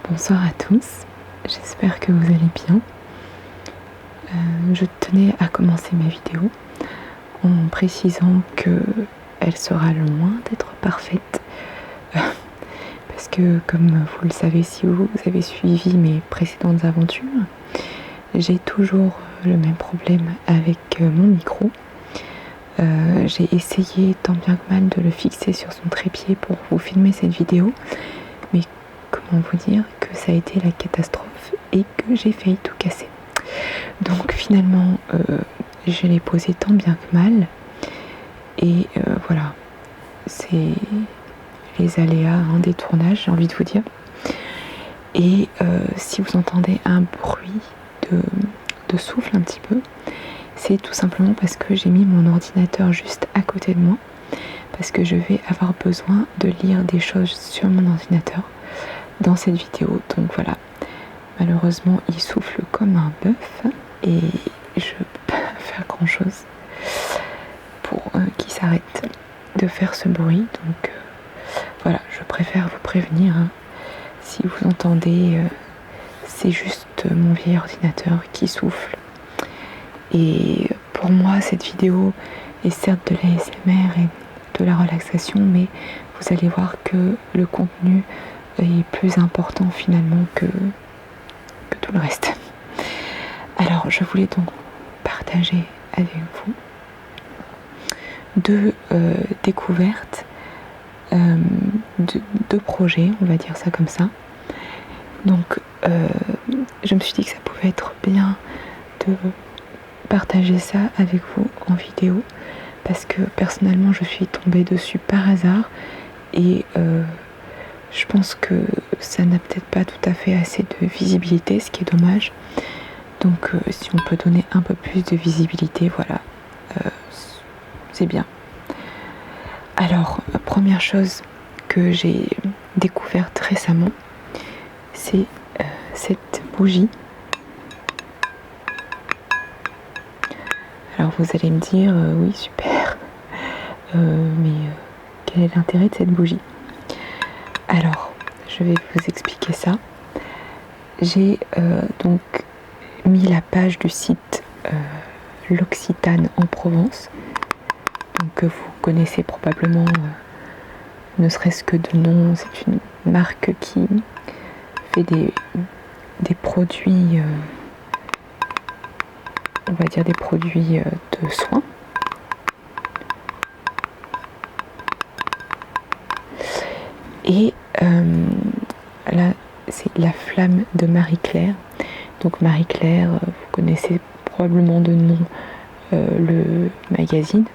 Bonsoir à tous, j'espère que vous allez bien. Je tenais à commencer ma vidéo en précisant qu'elle sera loin d'être parfaite parce que, comme vous le savez si vous avez suivi mes précédentes aventures, j'ai toujours le même problème avec mon micro. J'ai essayé tant bien que mal de le fixer sur son trépied pour vous filmer cette vidéo, mais comment vous dire que ça a été la catastrophe et que j'ai failli tout casser. Donc finalement je l'ai posé tant bien que mal et voilà, c'est les aléas des tournages, j'ai envie de vous dire. Et si vous entendez un bruit de souffle un petit peu, c'est tout simplement parce que j'ai mis mon ordinateur juste à côté de moi, parce que je vais avoir besoin de lire des choses sur mon ordinateur dans cette vidéo. Donc voilà, malheureusement il souffle comme un bœuf et je peux pas faire grand chose pour qu'il s'arrête de faire ce bruit. Donc voilà, je préfère vous prévenir, si vous entendez, c'est juste mon vieil ordinateur qui souffle. Et pour moi cette vidéo est certes de l'ASMR et de la relaxation, mais vous allez voir que le contenu est plus important finalement que tout le reste. Alors je voulais donc partager avec vous deux découvertes, deux projets, on va dire ça comme ça. Donc je me suis dit que ça pouvait être bien de partager ça avec vous en vidéo, parce que personnellement je suis tombée dessus par hasard et je pense que ça n'a peut-être pas tout à fait assez de visibilité, ce qui est dommage. Donc si on peut donner un peu plus de visibilité, voilà, c'est bien. Alors, première chose que j'ai découverte récemment, c'est cette bougie. Alors vous allez me dire, oui super, mais quel est l'intérêt de cette bougie? Alors, je vais vous expliquer ça. J'ai donc mis la page du site L'Occitane en Provence, donc que vous connaissez probablement, ne serait-ce que de nom. C'est une marque qui fait des produits, on va dire des produits de soins. Et là, c'est la flamme de Marie-Claire. Donc Marie-Claire, vous connaissez probablement de nom le magazine.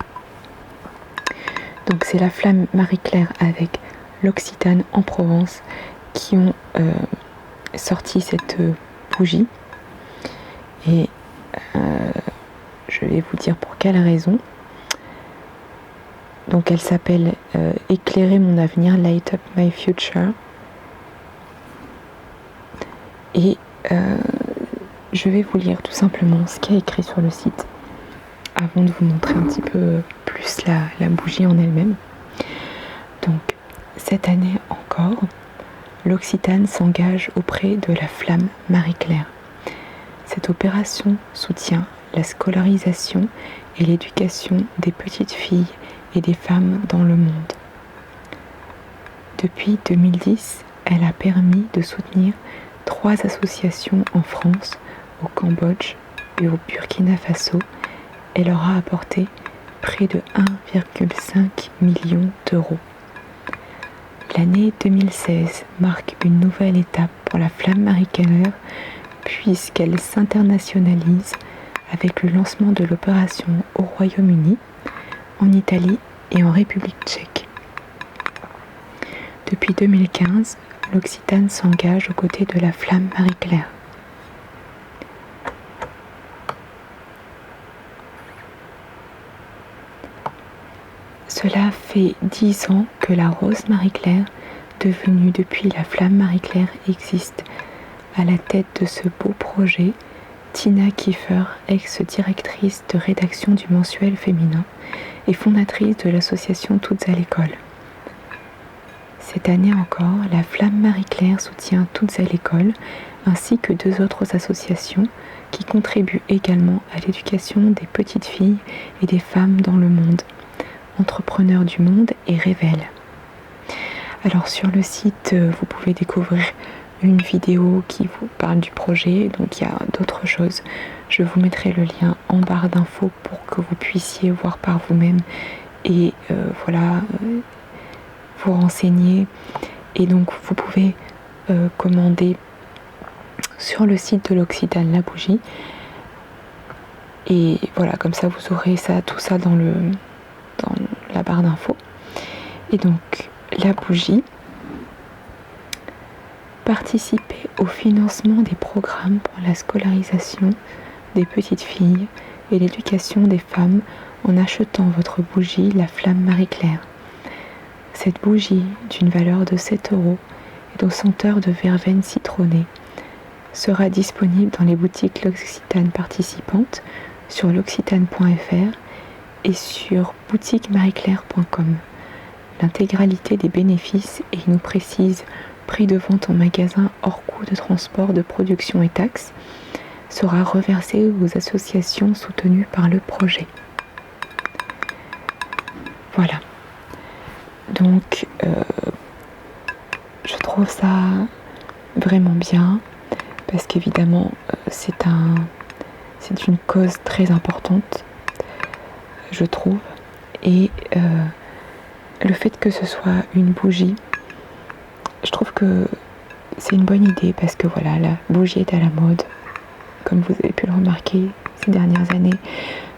Donc c'est la flamme Marie-Claire avec l'Occitane en Provence qui ont sorti cette bougie. Et je vais vous dire pour quelle raison. Donc elle s'appelle Éclairer mon avenir, Light Up My Future. Et je vais vous lire tout simplement ce qu'il y a écrit sur le site avant de vous montrer un petit peu plus la bougie en elle-même. Donc, cette année encore, l'Occitane s'engage auprès de la flamme Marie-Claire. Cette opération soutient la scolarisation et l'éducation des petites filles et des femmes dans le monde. Depuis 2010, elle a permis de soutenir 3 associations en France, au Cambodge et au Burkina Faso. Elle leur a apporté près de 1,5 million d'euros. L'année 2016 marque une nouvelle étape pour la flamme Marie-Claire, puisqu'elle s'internationalise avec le lancement de l'opération au Royaume-Uni, en Italie et en République tchèque. Depuis 2015, l'Occitane s'engage aux côtés de la flamme Marie-Claire. Cela fait 10 ans que la rose Marie-Claire, devenue depuis la flamme Marie-Claire, existe. À la tête de ce beau projet, Tina Kiefer, ex-directrice de rédaction du mensuel féminin et fondatrice de l'association Toutes à l'école. Cette année encore, la Flamme Marie-Claire soutient Toutes à l'école, ainsi que 2 autres associations qui contribuent également à l'éducation des petites filles et des femmes dans le monde, Entrepreneurs du Monde et Révèle. Alors sur le site, vous pouvez découvrir une vidéo qui vous parle du projet, donc il y a d'autres choses. Je vous mettrai le lien en barre d'infos pour que vous puissiez voir par vous-même et vous renseigner. Et donc vous pouvez commander sur le site de l'Occitane la bougie. Et voilà, comme ça vous aurez tout ça dans la barre d'infos. Et donc la bougie, participer au financement des programmes pour la scolarisation des petites filles et l'éducation des femmes en achetant votre bougie La Flamme Marie-Claire. Cette bougie, d'une valeur de 7 € et aux senteurs de verveine citronnée, sera disponible dans les boutiques L'Occitane participantes, sur l'occitane.fr et sur boutiquemarie-claire.com. L'intégralité des bénéfices, et il nous précise prix de vente en magasin hors coût de transport, de production et taxes, sera reversée aux associations soutenues par le projet. Voilà. Donc, je trouve ça vraiment bien, parce qu'évidemment, c'est une cause très importante, je trouve. Et le fait que ce soit une bougie, je trouve que c'est une bonne idée, parce que voilà, la bougie est à la mode, comme vous avez pu le remarquer ces dernières années.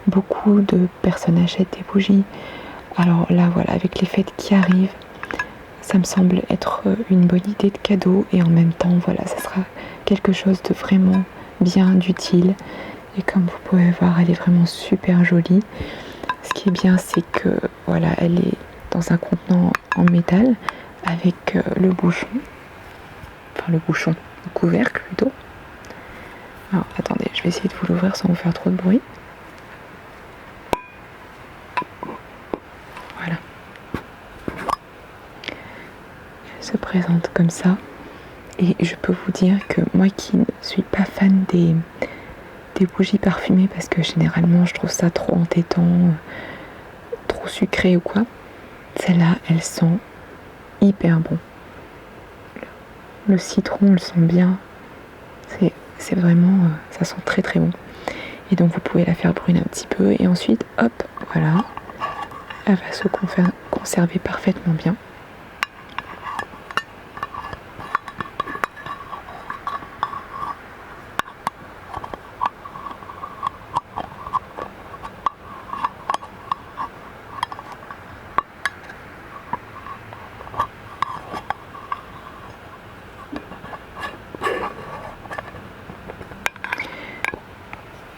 Beaucoup de personnes achètent des bougies. Alors là, voilà, avec les fêtes qui arrivent, ça me semble être une bonne idée de cadeau, et en même temps, voilà, ça sera quelque chose de vraiment bien, d'utile. Et comme vous pouvez voir, elle est vraiment super jolie. Ce qui est bien, c'est que voilà, elle est dans un contenant en métal avec le couvercle plutôt. Alors attendez, je vais essayer de vous l'ouvrir sans vous faire trop de bruit. Voilà. Elle se présente comme ça. Et je peux vous dire que moi qui ne suis pas fan des bougies parfumées, parce que généralement je trouve ça trop entêtant, trop sucré ou quoi, celle-là, elle sent hyper bon. Le citron, on le sent bien. C'est vraiment, ça sent très très bon. Et donc vous pouvez la faire brûler un petit peu, et ensuite, hop, voilà, elle va se conserver parfaitement bien.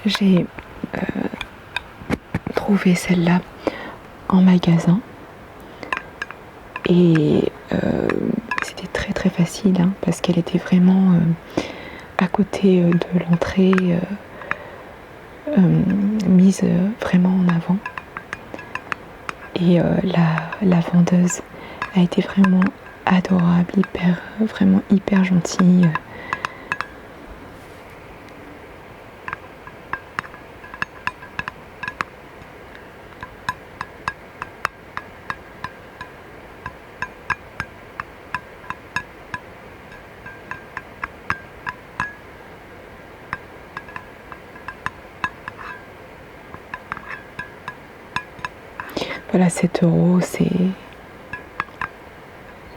J'ai trouvé celle-là en magasin, et c'était très très facile, hein, parce qu'elle était vraiment à côté de l'entrée, mise vraiment en avant. Et la vendeuse a été vraiment adorable, vraiment hyper gentille. Voilà, 7 €,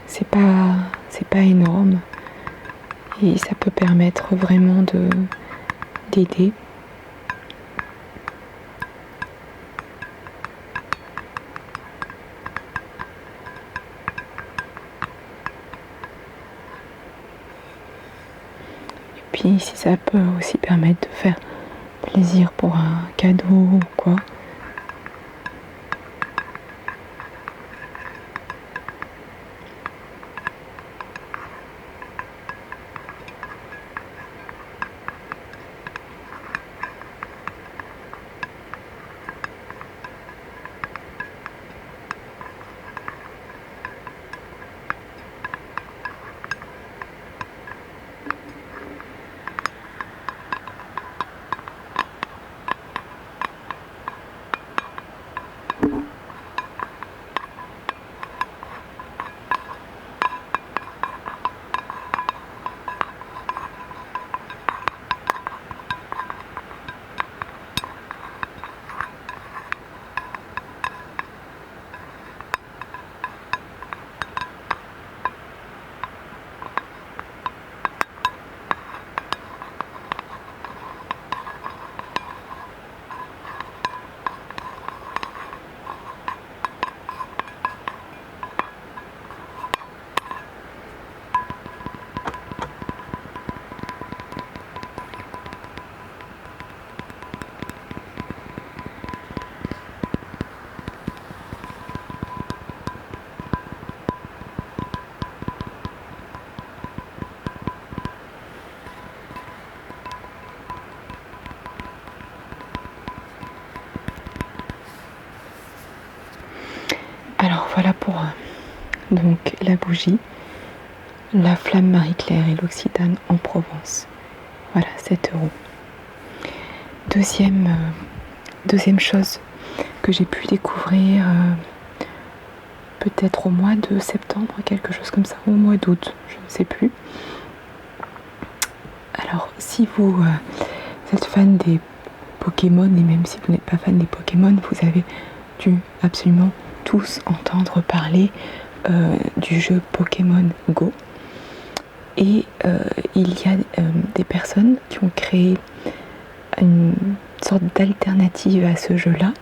c'est pas énorme, et ça peut permettre vraiment d'aider. Et puis si ça peut aussi permettre de faire plaisir pour un cadeau ou quoi. Alors voilà pour donc la bougie, la flamme Marie-Claire et l'Occitane en Provence. Voilà, 7 €. Deuxième chose que j'ai pu découvrir peut-être au mois de septembre, quelque chose comme ça, ou au mois d'août, je ne sais plus. Alors si vous êtes fan des Pokémon, et même si vous n'êtes pas fan des Pokémon, vous avez dû absolument tous entendre parler du jeu Pokémon Go. Et il y a des personnes qui ont créé une sorte d'alternative à ce jeu-là.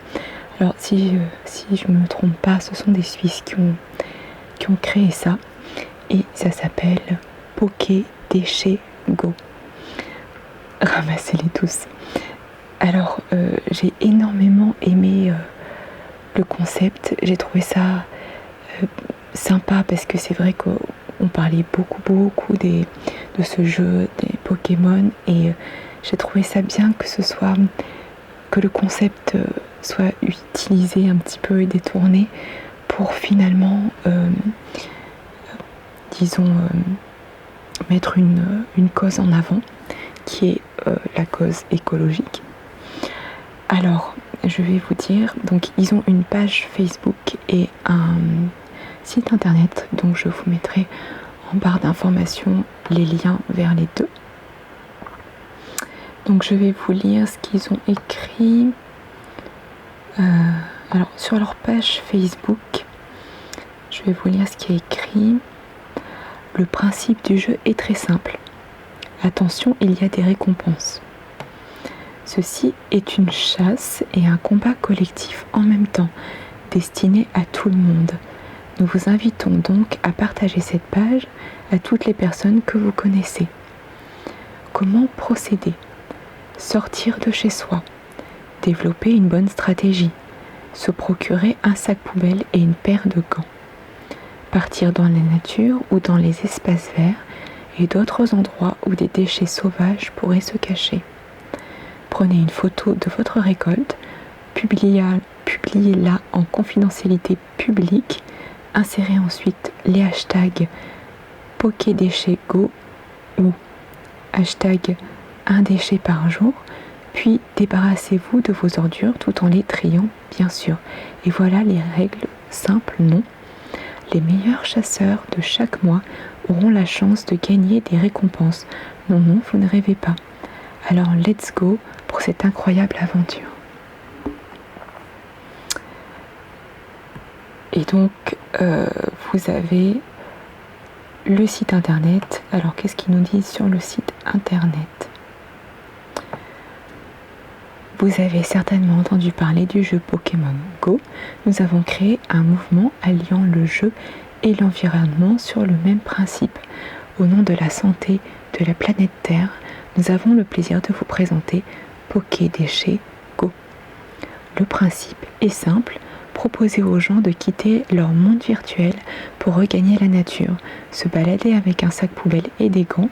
Alors si je ne me trompe pas, ce sont des Suisses qui ont créé ça. Et ça s'appelle Poké Déchets Go. Ramassez-les tous. Alors j'ai énormément aimé le concept. J'ai trouvé ça sympa parce que c'est vrai qu'on parlait beaucoup de ce jeu, des Pokémon, et j'ai trouvé ça bien que le concept soit utilisé un petit peu et détourné pour finalement mettre une cause en avant qui est la cause écologique. Alors je vais vous dire, donc ils ont une page Facebook et un site internet, donc je vous mettrai en barre d'informations les liens vers les deux. Donc je vais vous lire ce qu'ils ont écrit. Alors sur leur page Facebook, je vais vous lire ce qui est écrit. Le principe du jeu est très simple. Attention, il y a des récompenses. Ceci est une chasse et un combat collectif en même temps, destiné à tout le monde. Nous vous invitons donc à partager cette page à toutes les personnes que vous connaissez. Comment procéder ? Sortir de chez soi, développer une bonne stratégie, se procurer un sac poubelle et une paire de gants, partir dans la nature ou dans les espaces verts et d'autres endroits où des déchets sauvages pourraient se cacher. Prenez une photo de votre récolte, publiez-la en confidentialité publique, insérez ensuite les hashtags PokéDéchetsGo ou hashtag un déchet par jour, puis débarrassez-vous de vos ordures tout en les triant, bien sûr. Et voilà les règles simples, non. Les meilleurs chasseurs de chaque mois auront la chance de gagner des récompenses. Non, vous ne rêvez pas. Alors, let's go pour cette incroyable aventure. Et donc, vous avez le site internet. Alors, qu'est-ce qu'ils nous disent sur le site internet ? Vous avez certainement entendu parler du jeu Pokémon Go. Nous avons créé un mouvement alliant le jeu et l'environnement sur le même principe. Au nom de la santé de la planète Terre, nous avons le plaisir de vous présenter PokéDéchets Go. Le principe est simple, proposer aux gens de quitter leur monde virtuel pour regagner la nature, se balader avec un sac poubelle et des gants.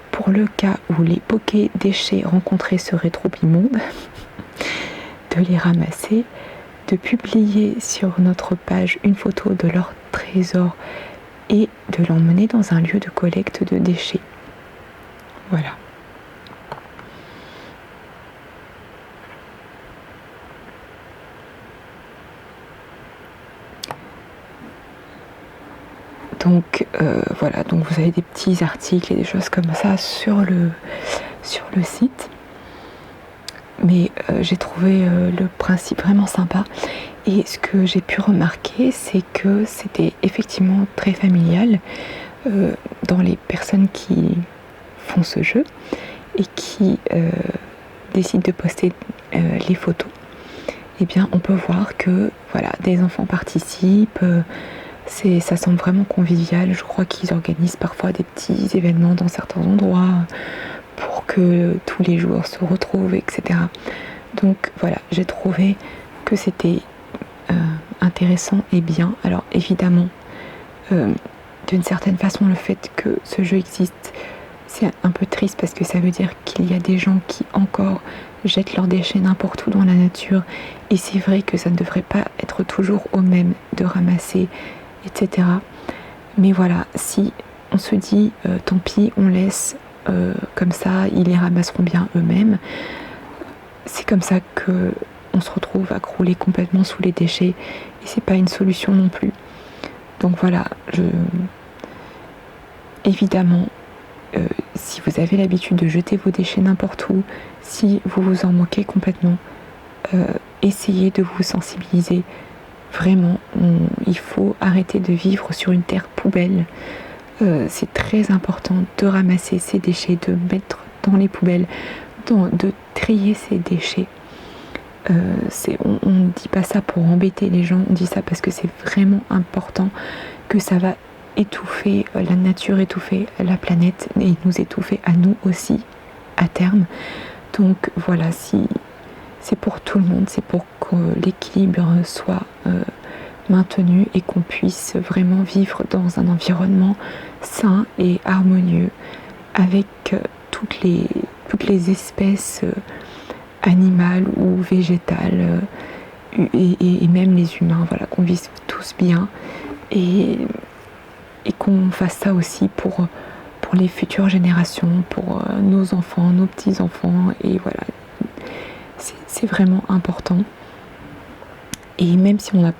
Pour le cas où les Pokédéchets rencontrés seraient trop immondes, de les ramasser, de publier sur notre page une photo de leur trésor et de l'emmener dans un lieu de collecte de déchets. Voilà. Donc voilà, donc vous avez des petits articles et des choses comme ça sur le site. Mais j'ai trouvé le principe vraiment sympa. Et ce que j'ai pu remarquer, c'est que c'était effectivement très familial dans les personnes qui font ce jeu et qui décident de poster les photos. Eh bien, on peut voir que voilà, des enfants participent. Ça semble vraiment convivial. Je crois qu'ils organisent parfois des petits événements dans certains endroits pour que tous les joueurs se retrouvent, etc. Donc voilà, j'ai trouvé que c'était intéressant et bien. Alors évidemment, d'une certaine façon, le fait que ce jeu existe, c'est un peu triste parce que ça veut dire qu'il y a des gens qui encore jettent leurs déchets n'importe où dans la nature. Et c'est vrai que ça ne devrait pas être toujours aux mêmes de ramasser, etc. Mais voilà, si on se dit tant pis, on laisse comme ça, ils les ramasseront bien eux-mêmes, c'est comme ça que on se retrouve à crouler complètement sous les déchets, et c'est pas une solution non plus. Donc voilà, évidemment, si vous avez l'habitude de jeter vos déchets n'importe où, si vous vous en moquez complètement, essayez de vous sensibiliser. Vraiment, il faut arrêter de vivre sur une terre poubelle. C'est très important de ramasser ces déchets, de mettre dans les poubelles, de trier ces déchets. On ne dit pas ça pour embêter les gens, on dit ça parce que c'est vraiment important, que ça va étouffer la nature, étouffer la planète et nous étouffer à nous aussi à terme. Donc voilà, si c'est pour tout le monde, c'est pour que l'équilibre soit maintenu et qu'on puisse vraiment vivre dans un environnement sain et harmonieux avec toutes les espèces animales ou végétales et même les humains, voilà, qu'on vive tous bien et qu'on fasse ça aussi pour les futures générations, pour nos enfants, nos petits-enfants, et voilà, c'est vraiment important. Et même si on n'a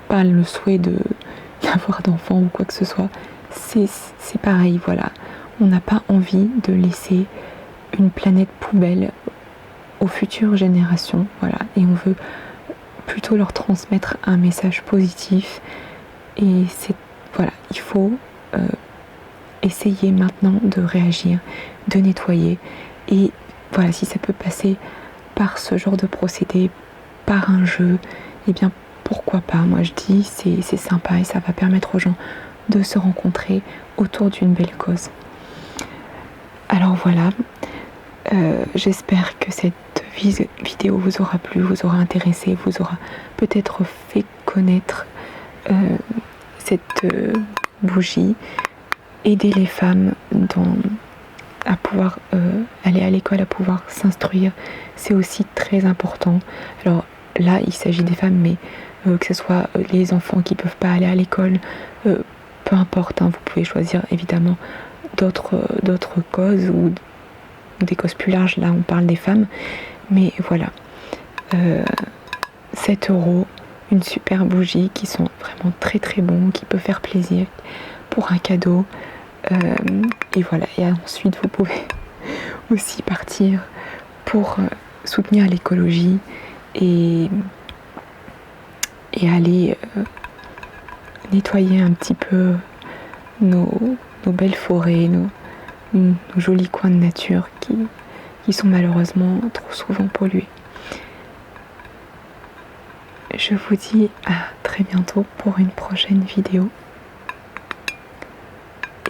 pas le souhait d'avoir d'enfants ou quoi que ce soit, c'est pareil, voilà, on n'a pas envie de laisser une planète poubelle aux futures générations, voilà, et on veut plutôt leur transmettre un message positif. Et voilà, il faut essayer maintenant de réagir, de nettoyer, et voilà, si ça peut passer par ce genre de procédé, par un jeu, eh bien pourquoi pas. Moi je dis c'est sympa et ça va permettre aux gens de se rencontrer autour d'une belle cause. Alors voilà, j'espère que cette vidéo vous aura plu, vous aura intéressé, vous aura peut-être fait connaître cette bougie, aider les femmes à pouvoir aller à l'école, à pouvoir s'instruire, c'est aussi très important. Alors là il s'agit des femmes, mais que ce soit les enfants qui peuvent pas aller à l'école, peu importe, hein, vous pouvez choisir évidemment d'autres causes ou des causes plus larges. Là on parle des femmes, mais voilà, 7 €, une super bougie qui sont vraiment très très bons, qui peut faire plaisir pour un cadeau, et voilà. Et ensuite vous pouvez aussi partir pour soutenir l'écologie et aller nettoyer un petit peu nos belles forêts, nos jolis coins de nature qui sont malheureusement trop souvent pollués. Je vous dis à très bientôt pour une prochaine vidéo.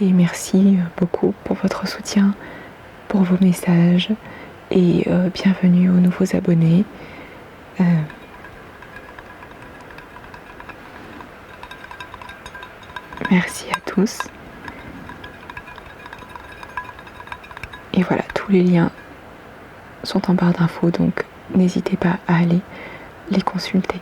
Et merci beaucoup pour votre soutien, pour vos messages, et bienvenue aux nouveaux abonnés. Merci à tous. Et voilà, tous les liens sont en barre d'infos, donc n'hésitez pas à aller les consulter.